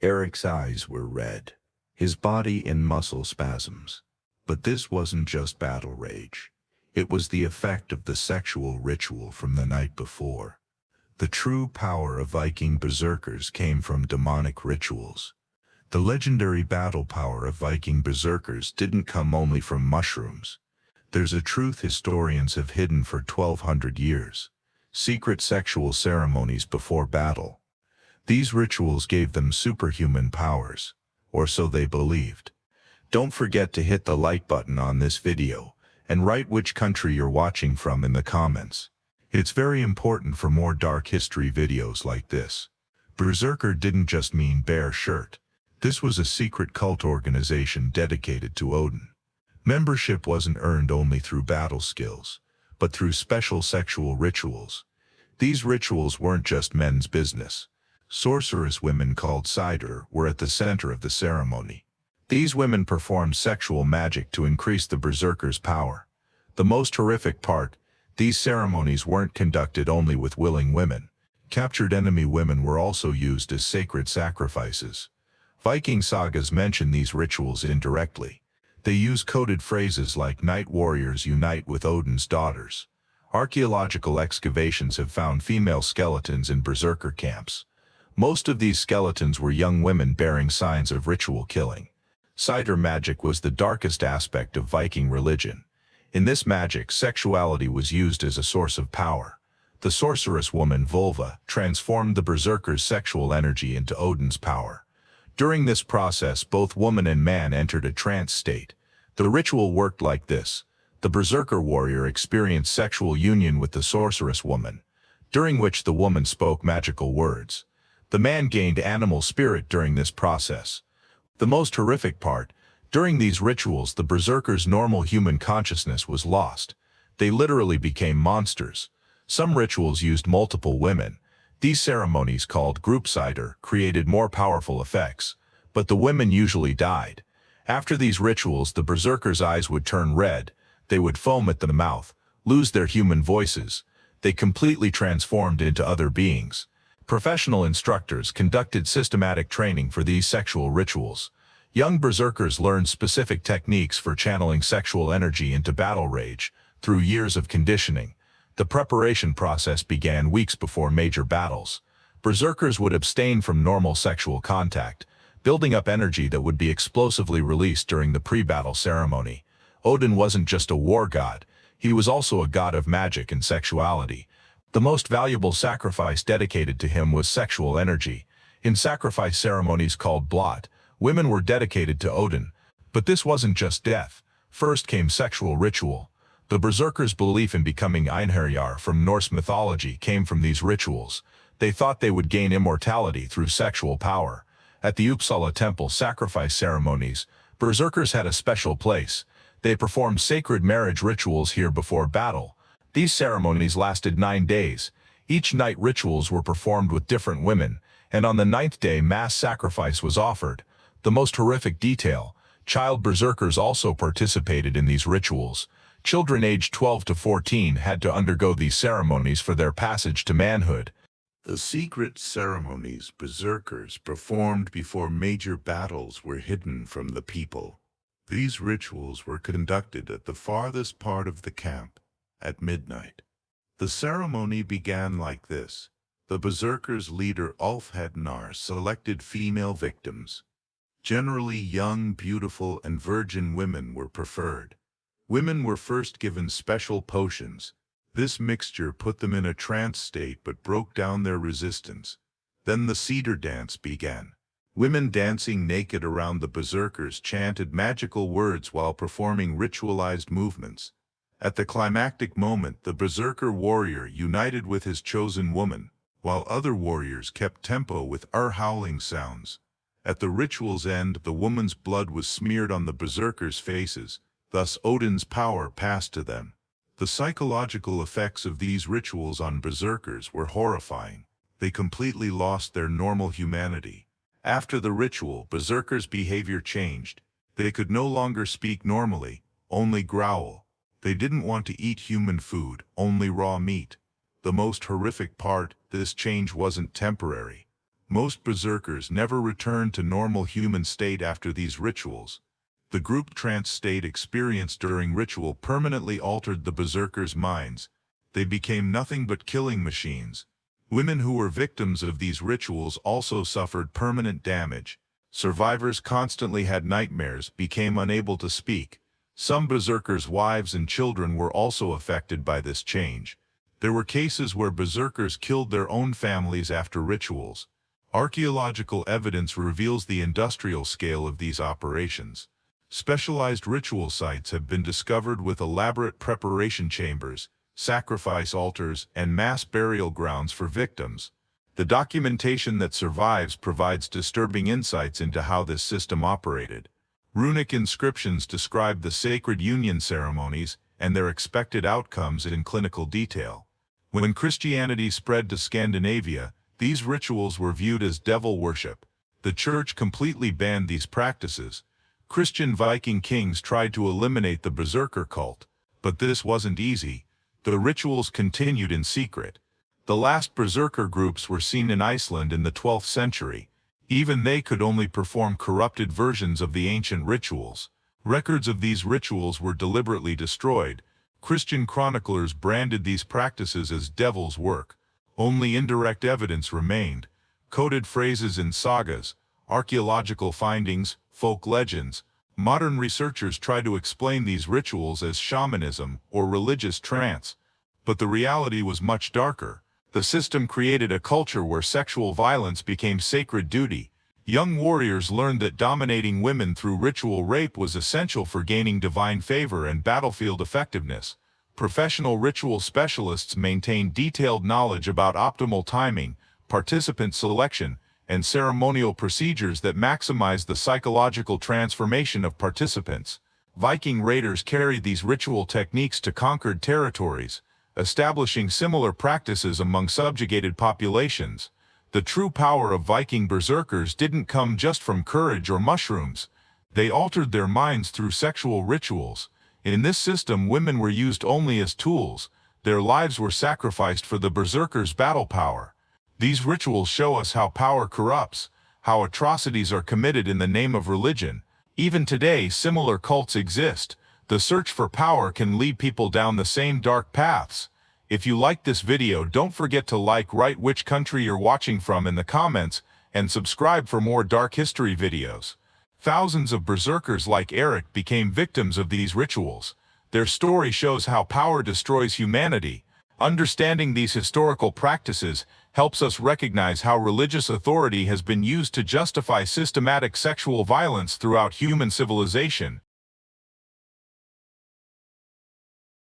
Eric's eyes were red, his body in muscle spasms. But this wasn't just battle rage. It was the effect of the sexual ritual from the night before. The true power of Viking berserkers came from demonic rituals. The legendary battle power of Viking berserkers didn't come only from mushrooms. There's a truth historians have hidden for 1200 years. Secret sexual ceremonies before battle. These rituals gave them superhuman powers, or so they believed. Don't forget to hit the like button on this video, and write which country you're watching from in the comments. It's very important for more dark history videos like this. Berserker didn't just mean bare shirt. This was a secret cult organization dedicated to Odin. Membership wasn't earned only through battle skills, but through special sexual rituals. These rituals weren't just men's business. Sorceress women called Seidr were at the center of the ceremony. These women performed sexual magic to increase the berserker's power. The most horrific part, these ceremonies weren't conducted only with willing women. Captured enemy women were also used as sacred sacrifices. Viking sagas mention these rituals indirectly. They use coded phrases like "night warriors unite with Odin's daughters." Archaeological excavations have found female skeletons in berserker camps. Most of these skeletons were young women bearing signs of ritual killing. Seidr magic was the darkest aspect of Viking religion. In this magic, sexuality was used as a source of power. The sorceress woman Volva transformed the berserker's sexual energy into Odin's power. During this process, both woman and man entered a trance state. The ritual worked like this. The berserker warrior experienced sexual union with the sorceress woman, during which the woman spoke magical words. The man gained animal spirit during this process. The most horrific part, during these rituals the berserker's normal human consciousness was lost. They literally became monsters. Some rituals used multiple women. These ceremonies, called group Seidr, created more powerful effects, but the women usually died. After these rituals, the berserker's eyes would turn red, they would foam at the mouth, lose their human voices. They completely transformed into other beings. Professional instructors conducted systematic training for these sexual rituals. Young berserkers learned specific techniques for channeling sexual energy into battle rage. Through years of conditioning, the preparation process began weeks before major battles. Berserkers would abstain from normal sexual contact, building up energy that would be explosively released during the pre-battle ceremony. Odin wasn't just a war god, he was also a god of magic and sexuality. The most valuable sacrifice dedicated to him was sexual energy. In sacrifice ceremonies called blot, women were dedicated to Odin. But this wasn't just death. First came sexual ritual. The berserkers' belief in becoming Einherjar from Norse mythology came from these rituals. They thought they would gain immortality through sexual power. At the Uppsala temple sacrifice ceremonies, berserkers had a special place. They performed sacred marriage rituals here before battle. These ceremonies lasted 9 days. Each night rituals were performed with different women, and on the 9th day mass sacrifice was offered. The most horrific detail, child berserkers also participated in these rituals. Children aged 12 to 14 had to undergo these ceremonies for their passage to manhood. The secret ceremonies berserkers performed before major battles were hidden from the people. These rituals were conducted at the farthest part of the camp, at midnight. The ceremony began like this. The berserkers' leader Ulfhednar selected female victims. Generally young, beautiful, and virgin women were preferred. Women were first given special potions. This mixture put them in a trance state but broke down their resistance. Then the Seidr dance began. Women dancing naked around the berserkers chanted magical words while performing ritualized movements. At the climactic moment, the berserker warrior united with his chosen woman, while other warriors kept tempo with howling sounds. At the ritual's end, the woman's blood was smeared on the berserkers' faces, thus Odin's power passed to them. The psychological effects of these rituals on berserkers were horrifying. They completely lost their normal humanity. After the ritual, berserkers' behavior changed. They could no longer speak normally, only growl. They didn't want to eat human food, only raw meat. The most horrific part, this change wasn't temporary. Most berserkers never returned to normal human state after these rituals. The group trance state experienced during ritual permanently altered the berserkers' minds. They became nothing but killing machines. Women who were victims of these rituals also suffered permanent damage. Survivors constantly had nightmares, became unable to speak. Some berserkers' wives and children were also affected by this change. There were cases where berserkers killed their own families after rituals. Archaeological evidence reveals the industrial scale of these operations. Specialized ritual sites have been discovered with elaborate preparation chambers, sacrifice altars, and mass burial grounds for victims. The documentation that survives provides disturbing insights into how this system operated. Runic inscriptions describe the sacred union ceremonies and their expected outcomes in clinical detail. When Christianity spread to Scandinavia, these rituals were viewed as devil worship. The Church completely banned these practices. Christian Viking kings tried to eliminate the berserker cult, but this wasn't easy. The rituals continued in secret. The last berserker groups were seen in Iceland in the 12th century. Even they could only perform corrupted versions of the ancient rituals. Records of these rituals were deliberately destroyed. Christian chroniclers branded these practices as devil's work. Only indirect evidence remained. Coded phrases in sagas, archaeological findings, folk legends. Modern researchers try to explain these rituals as shamanism or religious trance. But the reality was much darker. The system created a culture where sexual violence became sacred duty. Young warriors learned that dominating women through ritual rape was essential for gaining divine favor and battlefield effectiveness. Professional ritual specialists maintained detailed knowledge about optimal timing, participant selection, and ceremonial procedures that maximize the psychological transformation of participants. Viking raiders carried these ritual techniques to conquered territories, establishing similar practices among subjugated populations. The true power of Viking berserkers didn't come just from courage or mushrooms. They altered their minds through sexual rituals. In this system, women were used only as tools. Their lives were sacrificed for the berserkers' battle power. These rituals show us how power corrupts, how atrocities are committed in the name of religion. Even today, similar cults exist. The search for power can lead people down the same dark paths. If you like this video, don't forget to write which country you're watching from in the comments, and subscribe for more dark history videos. Thousands of berserkers like Eric became victims of these rituals. Their story shows how power destroys humanity. Understanding these historical practices helps us recognize how religious authority has been used to justify systematic sexual violence throughout human civilization.